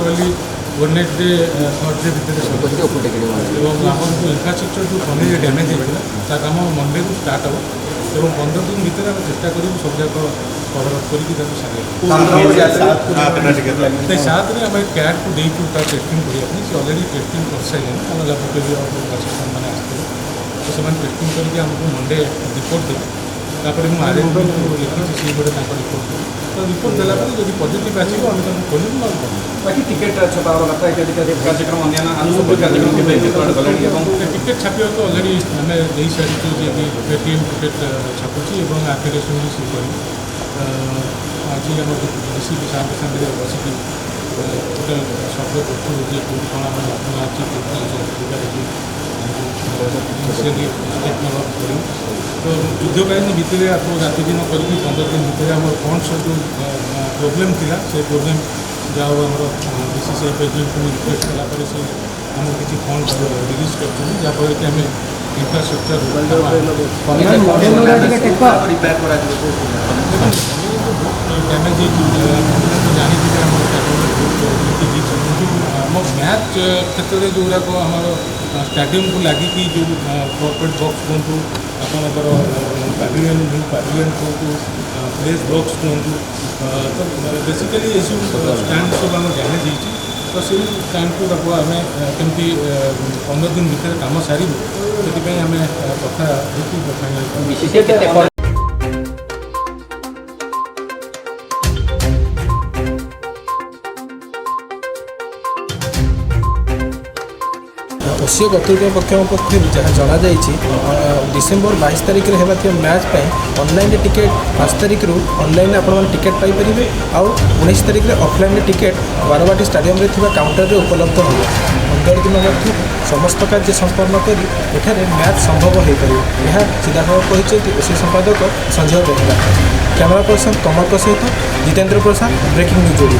Probably goodnight day Thursday भितर आम जो इनफ्रास्ट्रक्चर जो खनि डैमेज होता काम मंडे को स्टार्ट हम और 15 दिन भितर आम चेष्टा करूँ सब जाक कवर अप करके सात आम कैट को देकू टेस्टिंग करने से अलरेडी टेस्टिंग कर सारे आम लाबोरेटोरी असिस्टेंट मैंने आसते तो से टेस्टिंग करके आमको मंडे रिपोर्ट देते तापर मुझे आरएनबी लिखी सी गोटे रिपोर्ट तो रिपोर्ट देला जब पॉजिटिव आसो आम खोलू ना बाकी टिकेट छपा कथा इत्यादि कार्यक्रम अन्य कार्यक्रम टिकेट छापा तो अलरेडी आम दे सारी पेटीएम टिकेट छापुची और आप्लिकेसन भी सी कर आज आम डीसी साथ सामने बसिक गोटे शब्द करूँ जे कौन कौन आम नवा पड़ो तो युद्धकालीन भितर आप रात दिन करके 15 दिन भितर आम कौन सब जो प्रोब्लेम था से प्रोब्लेम जहाँ आम बीसीसीआई प्रेसिडेंट को रिक्वेस्ट कलापर से आम किसी फंड रिलीज कर जहाँफल कि आम इनफ्रास्ट्रक्चर डैमेज जानी आम मैच क्षेत्र में जोराक आम स्टाडियम को लगिकी जो कॉर्पोरेट बॉक्स कहतु आपंकर पाविलियन कहतु प्लेस बॉक्स कहतु तो बेसिकली ये सब स्टैंड सब आम डैमेज होती तो से स्टैंड को आम कमी 15 दिन भितर कम सारू से आम कथा फाइनाल ओसीओ कर्तृपक्ष पक्ष जहाँ जनाई डिसेम्बर 22 तारिख में होगा मैच ऑनलाइन टिकेट 5 तारिख रू ऑनलाइन आप टिकेट पाइपर आउ 19 तारिख में ऑफलाइन टिकेट बारवाटी स्टाडियम रे काउंटर रे उपलब्ध हो 15 दिन मध्य समस्त कार्य संपन्न कर एठारे मैच संभव हो पार यह सीधासख कहते ओसी संपादक संजय बेहरा कैमरा पर्सन कमल सहित जितेंद्र प्रसाद ब्रेकिंग न्यूज।